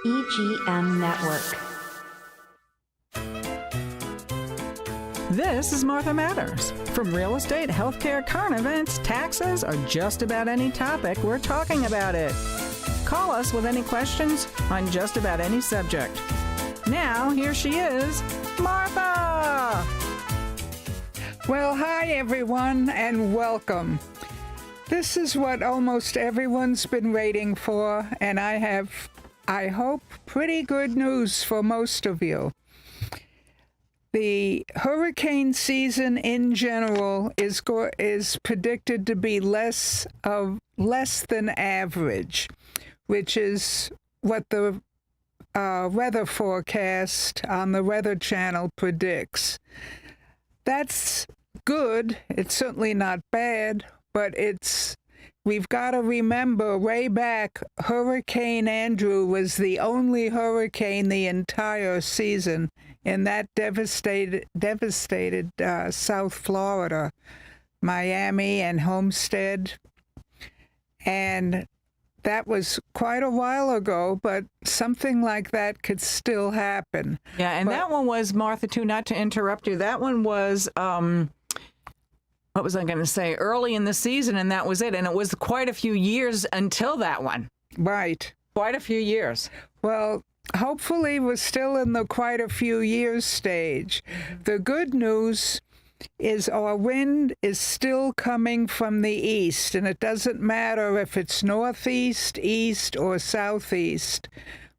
EGM Network. This is Martha Matters. From real estate, healthcare, current events, taxes, or just about any topic, we're talking about it. Call us with any questions on just about any subject. Now, here she is, Martha! Well, hi everyone, and welcome. This is what almost everyone's been waiting for, and I have, I hope, pretty good news for most of you. The hurricane season in general is predicted to be less than average, which is what the weather forecast on the Weather Channel predicts. That's good. It's certainly not bad, but we've got to remember way back, Hurricane Andrew was the only hurricane the entire season, and that devastated South Florida, Miami and Homestead. And that was quite a while ago, but something like that could still happen. Yeah, and that one was, Martha, too, not to interrupt you, that one was, what was I going to say, early in the season, and that was it. And it was quite a few years until that one. Right. Quite a few years. Well, hopefully we're still in the quite a few years stage. The good news is our wind is still coming from the east, and it doesn't matter if it's northeast, east, or southeast.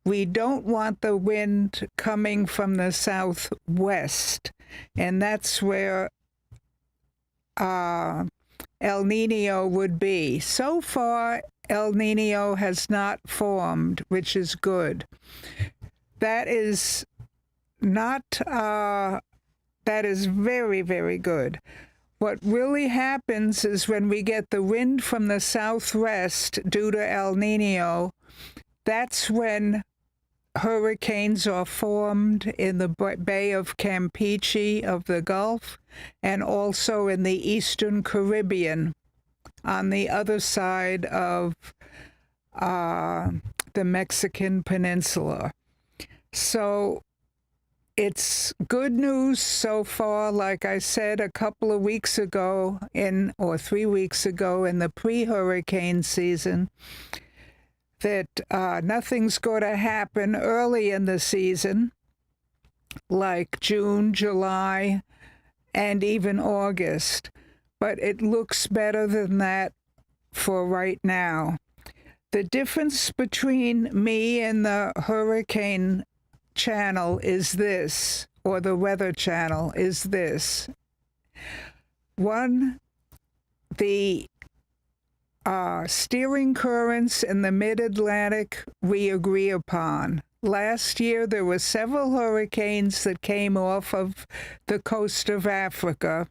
We don't want the wind coming from the southwest, and that's where El Niño would be. So far, El Niño has not formed, which is good. That is very, very good. What really happens is when we get the wind from the southwest due to El Niño, that's when hurricanes are formed in the Bay of Campeche of the Gulf and also in the Eastern Caribbean on the other side of the Mexican Peninsula. So it's good news so far. Like I said a couple of weeks ago, or 3 weeks ago in the pre-hurricane season, that nothing's going to happen early in the season, like June, July, and even August. But it looks better than that for right now. The difference between me and the Hurricane Channel is this, or the Weather Channel is this. One, the steering currents in the mid-Atlantic we agree upon. Last year there were several hurricanes that came off of the coast of Africa,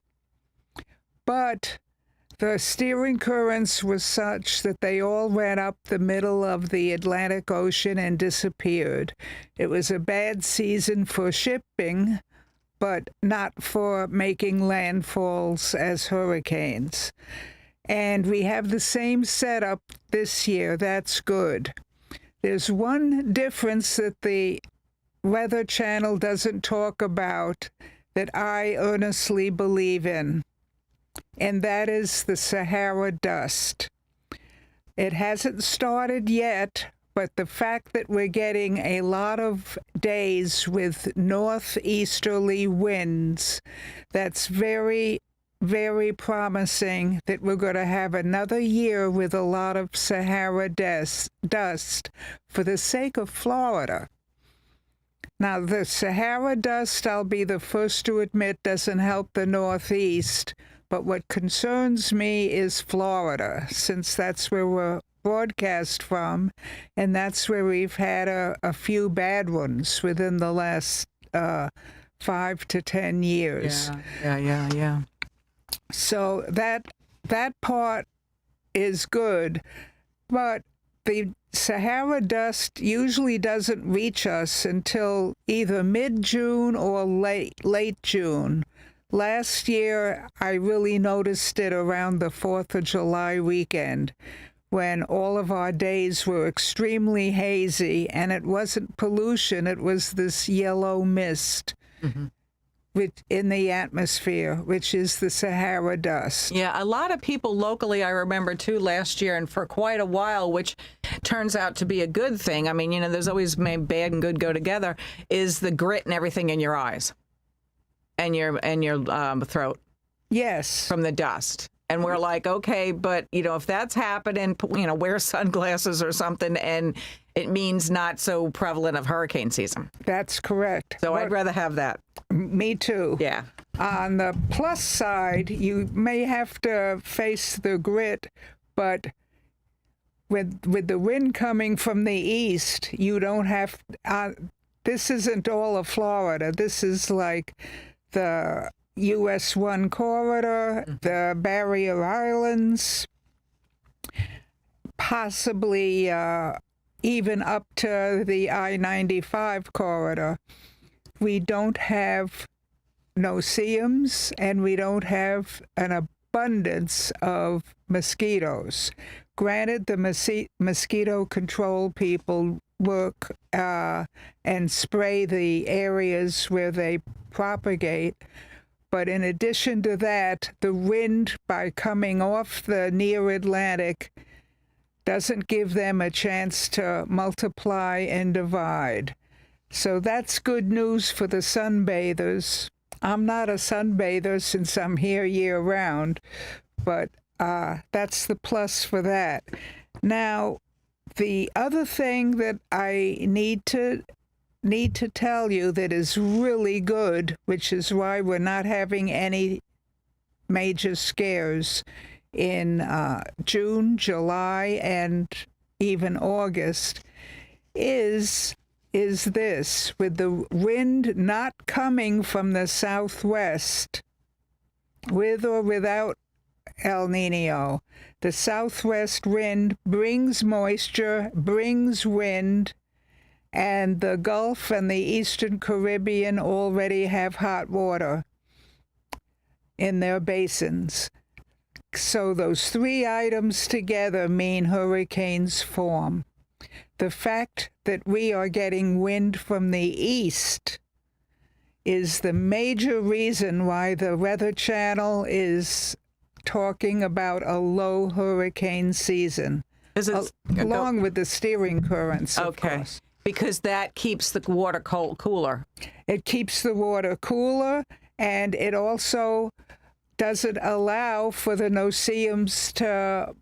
but the steering currents were such that they all ran up the middle of the Atlantic Ocean and disappeared. It was a bad season for shipping, but not for making landfalls as hurricanes. And we have the same setup this year. That's good. There's one difference that the Weather Channel doesn't talk about that I earnestly believe in, and that is the Sahara dust. It hasn't started yet, but the fact that we're getting a lot of days with northeasterly winds, that's very, very promising that we're going to have another year with a lot of Sahara dust for the sake of Florida. Now, the Sahara dust, I'll be the first to admit, doesn't help the Northeast, but what concerns me is Florida, since that's where we're broadcast from, and that's where we've had a few bad ones within the last 5 to 10 years. Yeah. So that part is good, but the Sahara dust usually doesn't reach us until either mid-June or late June. Last year, I really noticed it around the 4th of July weekend, when all of our days were extremely hazy, and it wasn't pollution, it was this yellow mist in the atmosphere, which is the Sahara dust. Yeah, a lot of people locally, I remember too, last year and for quite a while, which turns out to be a good thing. I mean, there's always bad and good go together, is the grit and everything in your eyes and your throat. Yes. From the dust. And we're like, okay, but, if that's happening, wear sunglasses or something, and it means not so prevalent of hurricane season. That's correct. So I'd rather have that. Me too. Yeah. On the plus side, you may have to face the grit, but with the wind coming from the east, you don't have... this isn't all of Florida. This is like the US 1 corridor, the Barrier Islands, possibly even up to the I-95 corridor. We don't have no-see-ums, and we don't have an abundance of mosquitoes. Granted, the mosquito control people work and spray the areas where they propagate. But in addition to that, the wind, by coming off the near Atlantic, doesn't give them a chance to multiply and divide. So that's good news for the sunbathers. I'm not a sunbather since I'm here year-round, but that's the plus for that. Now, the other thing that I need to tell you that is really good, which is why we're not having any major scares in June, July, and even August, is this: with the wind not coming from the southwest, with or without El Niño, the southwest wind brings moisture, brings wind, and the Gulf and the Eastern Caribbean already have hot water in their basins. So those three items together mean hurricanes form. The fact that we are getting wind from the east is the major reason why the Weather Channel is talking about a low hurricane season, along with the steering currents, of course. Because that keeps the water cooler. It keeps the water cooler, and it also doesn't allow for the no-see-ums to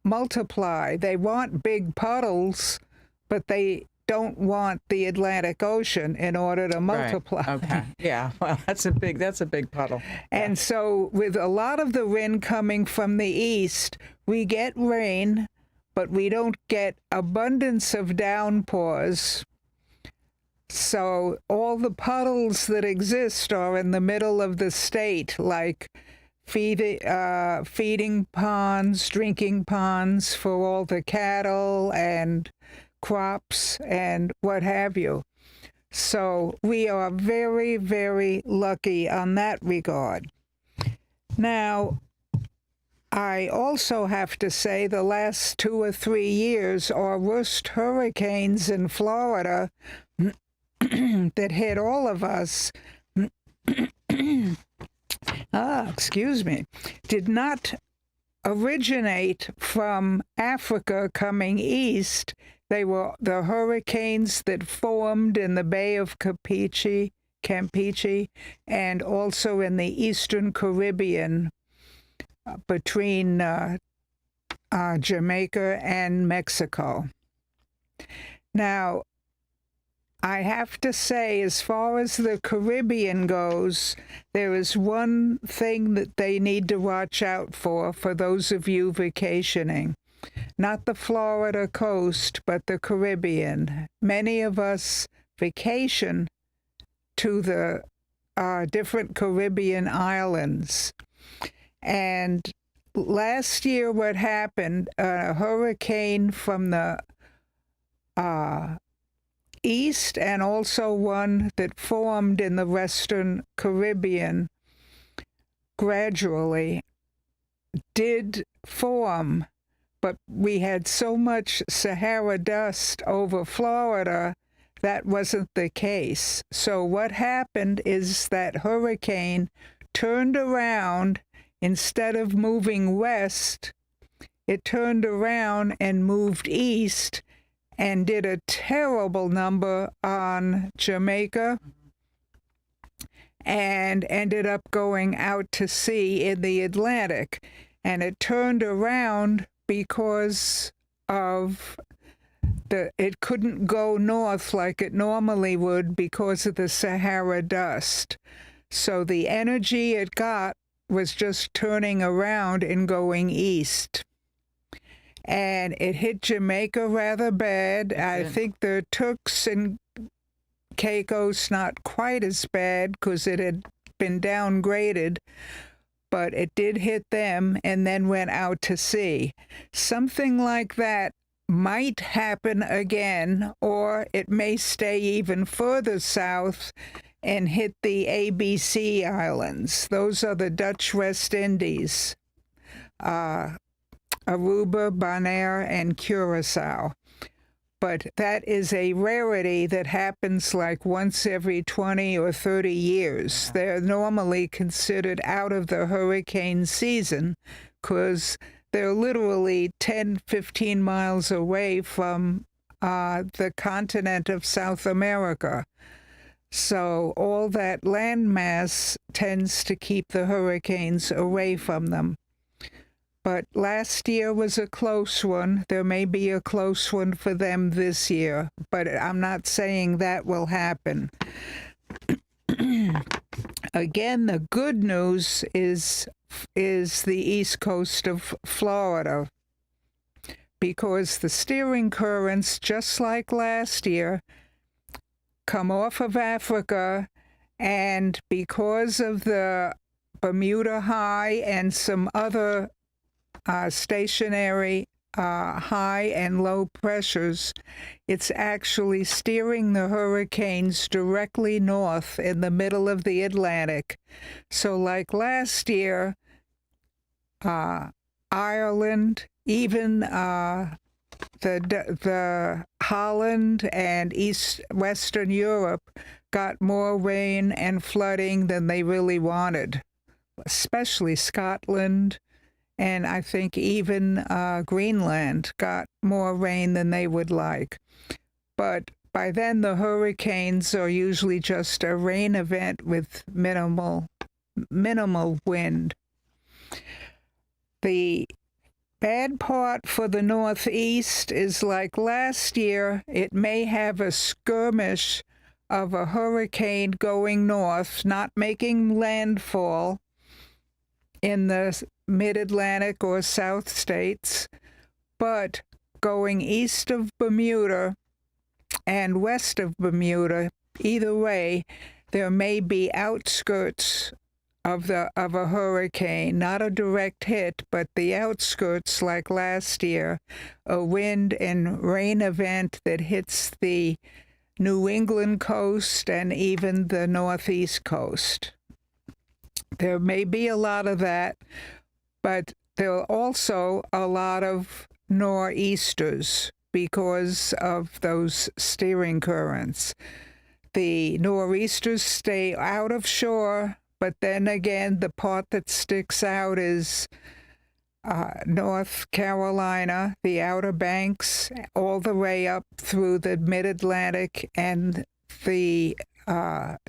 multiply. They want big puddles, but they don't want the Atlantic Ocean in order to multiply. Right. Okay. Yeah. Well, that's a big puddle. And so with a lot of the wind coming from the east, we get rain, but we don't get abundance of downpours. So all the puddles that exist are in the middle of the state, like feeding ponds, drinking ponds for all the cattle and crops and what have you. So we are very, very lucky on that regard. Now, I also have to say the last 2 or 3 years, our worst hurricanes in Florida that hit all of us, did not originate from Africa coming east. They were the hurricanes that formed in the Bay of Campeche, and also in the Eastern Caribbean between Jamaica and Mexico. Now, I have to say, as far as the Caribbean goes, there is one thing that they need to watch out for those of you vacationing. Not the Florida coast, but the Caribbean. Many of us vacation to the different Caribbean islands. And last year what happened, a hurricane from the east and also one that formed in the Western Caribbean gradually did form, but we had so much Sahara dust over Florida that wasn't the case. So what happened is that hurricane turned around. Instead of moving west, it turned around and moved east and did a terrible number on Jamaica and ended up going out to sea in the Atlantic. And it turned around because of it couldn't go north like it normally would because of the Sahara dust. So the energy it got was just turning around and going east. And it hit Jamaica rather bad. I think the Turks and Caicos not quite as bad because it had been downgraded, but it did hit them and then went out to sea. Something like that might happen again, or it may stay even further south and hit the ABC Islands. Those are the Dutch West Indies, Aruba, Bonaire, and Curacao. But that is a rarity that happens like once every 20 or 30 years. They're normally considered out of the hurricane season because they're literally 10, 15 miles away from the continent of South America. So all that landmass tends to keep the hurricanes away from them. But last year was a close one. There may be a close one for them this year, but I'm not saying that will happen. Again, the good news is the east coast of Florida, because the steering currents, just like last year, come off of Africa, and because of the Bermuda High and some other stationary high and low pressures, it's actually steering the hurricanes directly north in the middle of the Atlantic. So like last year, Ireland, even the Holland and Western Europe got more rain and flooding than they really wanted, especially Scotland, and I think even Greenland got more rain than they would like. But by then the hurricanes are usually just a rain event with minimal wind. The bad part for the Northeast is like last year, it may have a skirmish of a hurricane going north, not making landfall in the mid-Atlantic or South states, but going east of Bermuda and west of Bermuda. Either way, there may be outskirts of a hurricane, not a direct hit, but the outskirts like last year, a wind and rain event that hits the New England coast and even the Northeast coast. There may be a lot of that, but there are also a lot of nor'easters because of those steering currents. The nor'easters stay out of shore, but then again, the part that sticks out is North Carolina, the Outer Banks, all the way up through the Mid-Atlantic and the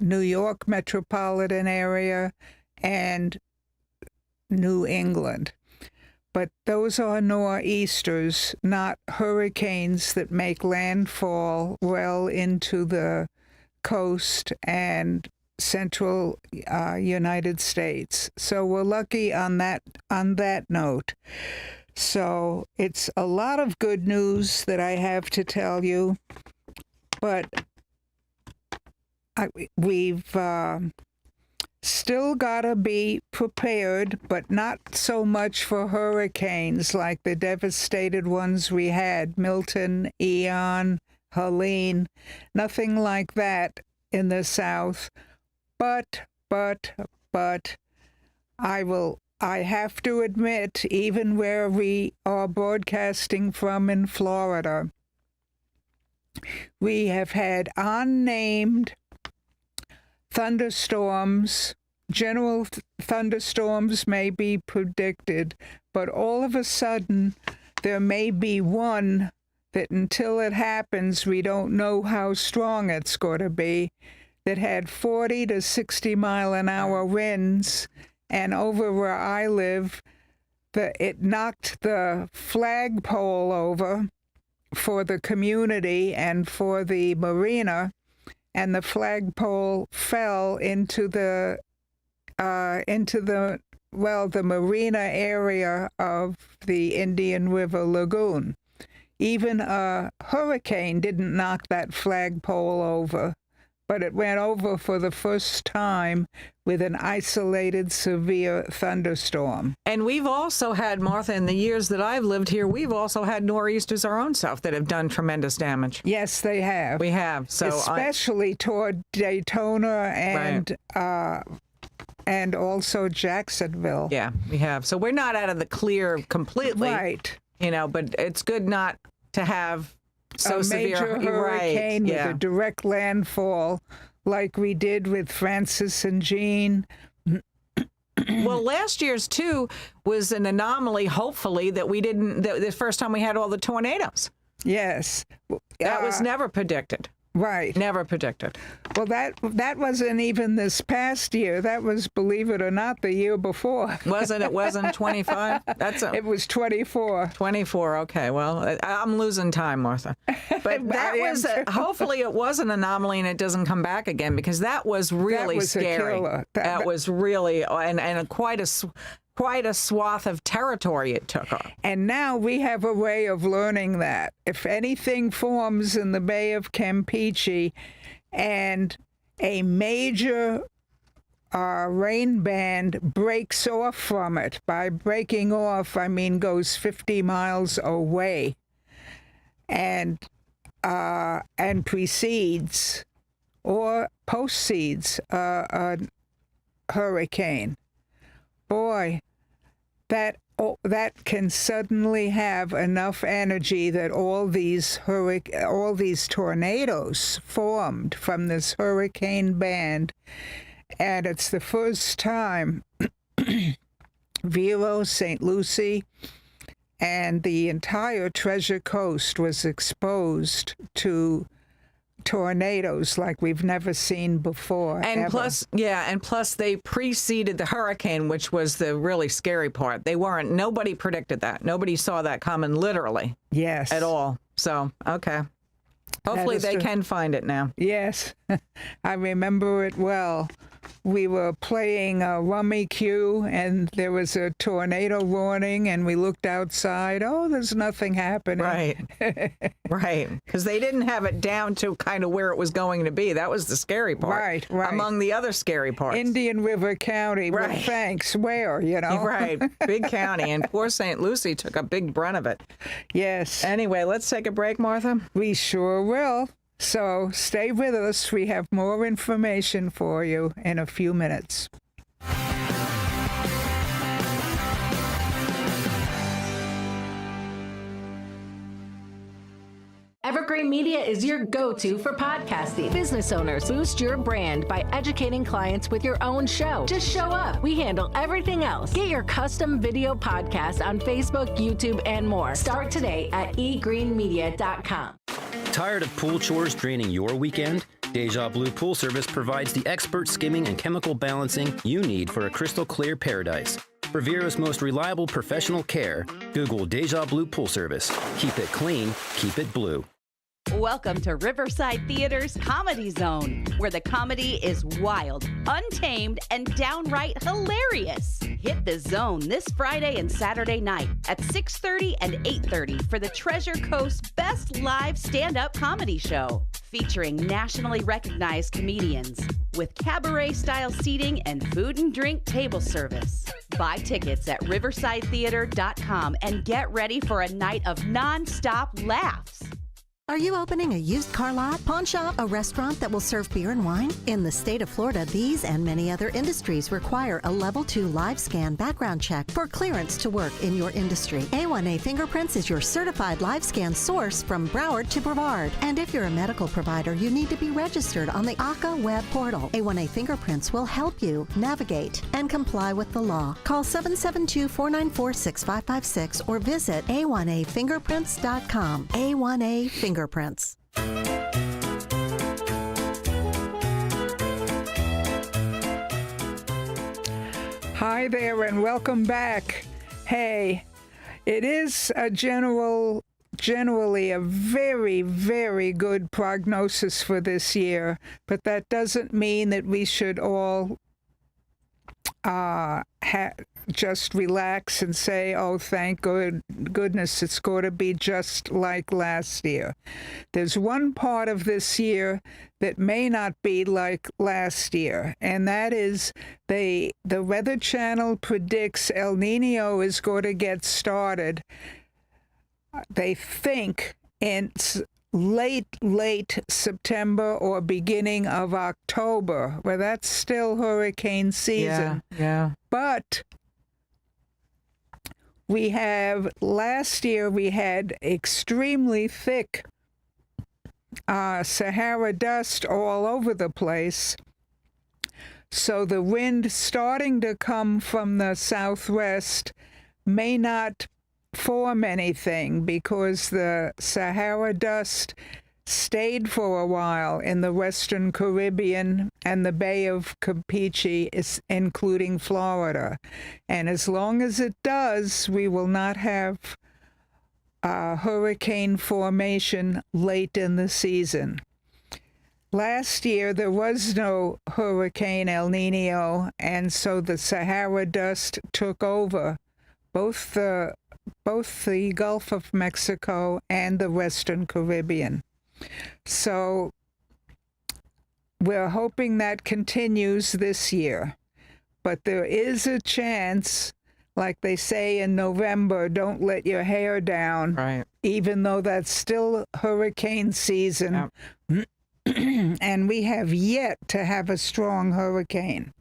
New York metropolitan area and New England. But those are nor'easters, not hurricanes that make landfall well into the coast and central United States. So we're lucky on that note. So it's a lot of good news that I have to tell you, but we've still got to be prepared, but not so much for hurricanes like the devastated ones we had, Milton, Ian, Helene, nothing like that in the South. But I will I have to admit, even where we are broadcasting from in Florida, we have had unnamed thunderstorms. General thunderstorms may be predicted, but all of a sudden there may be one that until it happens, we don't know how strong it's going to be, that had 40 to 60 mile an hour winds. And over where I live, it knocked the flagpole over for the community and for the marina, and the flagpole fell into the marina area of the Indian River Lagoon. Even a hurricane didn't knock that flagpole over, but it went over for the first time with an isolated severe thunderstorm. And we've also had, Martha, in the years that I've lived here, we've also had nor'easters our own self that have done tremendous damage. Yes, they have. We have. So especially toward Daytona and also Jacksonville. Yeah, we have. So we're not out of the clear completely. Right. But it's good not to have so a severe major hurricane with a direct landfall like we did with Francis and Jean. Well, last year's, too, was an anomaly, hopefully, that we didn't, the first time we had all the tornadoes. Yes. That was never predicted. Right. Never predicted. Well, that wasn't even this past year. That was, believe it or not, the year before. Wasn't it? Wasn't 25? It was 24. 24, okay. Well, I'm losing time, Martha. But that was, hopefully it was an anomaly and it doesn't come back again, because that was really scary. A killer. That was really, and quite a swath of territory it took on. And now we have a way of learning that. If anything forms in the Bay of Campeche and a major rain band breaks off from it, by breaking off, I mean goes 50 miles away and precedes or postcedes a hurricane, boy, that can suddenly have enough energy that all these tornadoes formed from this hurricane band. And it's the first time Vero, St. Lucie, and the entire Treasure Coast was exposed to tornadoes like we've never seen before. And plus they preceded the hurricane, which was the really scary part. Nobody predicted that. Nobody saw that coming, literally. Yes. At all. So, okay. Hopefully they can find it now. Yes. I remember it well. We were playing a rummy cue, and there was a tornado warning, and we looked outside. Oh, there's nothing happening. Right. Right. Because they didn't have it down to kind of where it was going to be. That was the scary part. Right. Among the other scary parts. Indian River County. Right. Well, thanks. Where, Right. Big county. And poor St. Lucie took a big brunt of it. Yes. Anyway, let's take a break, Martha. We sure will. So stay with us. We have more information for you in a few minutes. Evergreen Media is your go-to for podcasting. Business owners, boost your brand by educating clients with your own show. Just show up. We handle everything else. Get your custom video podcast on Facebook, YouTube, and more. Start today at egreenmedia.com. Tired of pool chores draining your weekend? Deja Blue Pool Service provides the expert skimming and chemical balancing you need for a crystal clear paradise. For Vero's most reliable professional care, Google Deja Blue Pool Service. Keep it clean, keep it blue. Welcome to Riverside Theater's Comedy Zone, where the comedy is wild, untamed, and downright hilarious. Hit the zone this Friday and Saturday night at 6:30 and 8:30 for the Treasure Coast Best Live Stand-Up Comedy Show, featuring nationally recognized comedians with cabaret-style seating and food and drink table service. Buy tickets at riversidetheater.com and get ready for a night of non-stop laughs. Are you opening a used car lot, pawn shop, a restaurant that will serve beer and wine? In the state of Florida, these and many other industries require a Level 2 live scan background check for clearance to work in your industry. A1A Fingerprints is your certified live scan source from Broward to Brevard. And if you're a medical provider, you need to be registered on the ACA web portal. A1A Fingerprints will help you navigate and comply with the law. Call 772-494-6556 or visit a1afingerprints.com. A1A Fingerprints. Hi there and welcome back. Hey, it is generally a very, very good prognosis for this year, but that doesn't mean that we should all just relax and say, oh, thank goodness it's going to be just like last year. There's one part of this year that may not be like last year, and that is the Weather Channel predicts El Niño is going to get started, they think, in late September or beginning of October. Well, that's still hurricane season. Yeah. But last year we had extremely thick Sahara dust all over the place. So the wind starting to come from the southwest may not form anything because the Sahara dust stayed for a while in the Western Caribbean and the Bay of Campeche, including Florida. And as long as it does, we will not have hurricane formation late in the season. Last year, there was no Hurricane El Niño, and so the Sahara dust took over both the Gulf of Mexico and the Western Caribbean. So we're hoping that continues this year. But there is a chance, like they say in November, don't let your hair down, Right. even though that's still hurricane season. Yep. And we have yet to have a strong hurricane.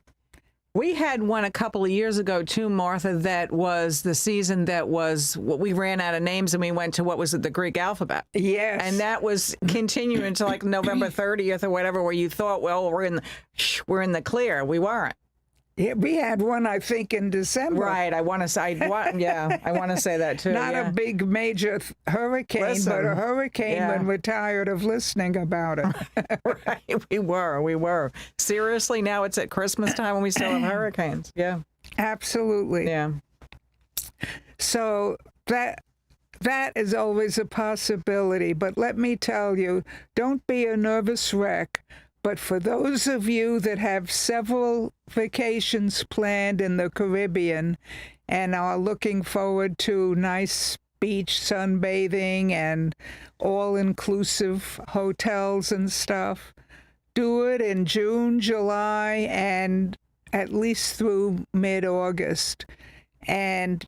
We had one a couple of years ago, too, Martha, that was the season that was, we ran out of names and we went to, what was it, the Greek alphabet. Yes. And that was continuing until like November 30th or whatever, where you thought, well, we're in the clear. We weren't. Yeah, we had one, I think, in December. Right. I want to say that, too. Not a big major hurricane, Listen, but a hurricane when we're tired of listening about it. Right. We were. Seriously, now it's at Christmas time when we still have hurricanes. Yeah. Absolutely. Yeah. So that is always a possibility. But let me tell you, don't be a nervous wreck. But for those of you that have several vacations planned in the Caribbean and are looking forward to nice beach sunbathing and all-inclusive hotels and stuff, do it in June, July, and at least through mid-August. And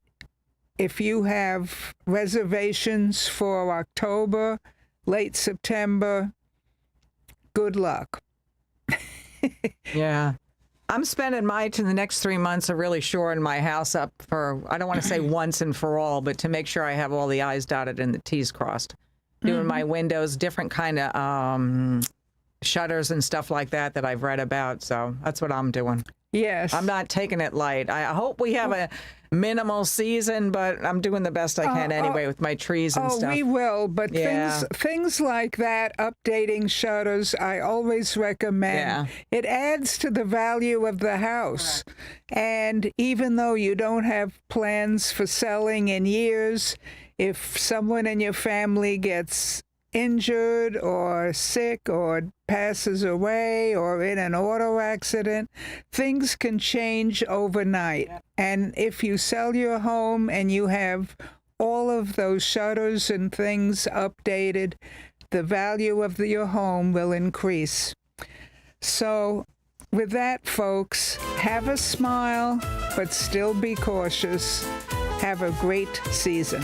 if you have reservations for October, late September, good luck. Yeah. I'm spending the next 3 months are really shoring my house up for, I don't want to say once and for all, but to make sure I have all the I's dotted and the T's crossed. Doing my windows, different kind of shutters and stuff like that I've read about. So that's what I'm doing. Yes. I'm not taking it light. I hope we have a minimal season, but I'm doing the best I can anyway with my trees and stuff. Oh, we will, but things like that, updating shutters, I always recommend. Yeah. It adds to the value of the house. Correct. And even though you don't have plans for selling in years, if someone in your family gets injured or sick or passes away or in an auto accident, things can change overnight. Yep. And if you sell your home and you have all of those shutters and things updated, the value of your home will increase. So with that, folks, have a smile, but still be cautious. Have a great season.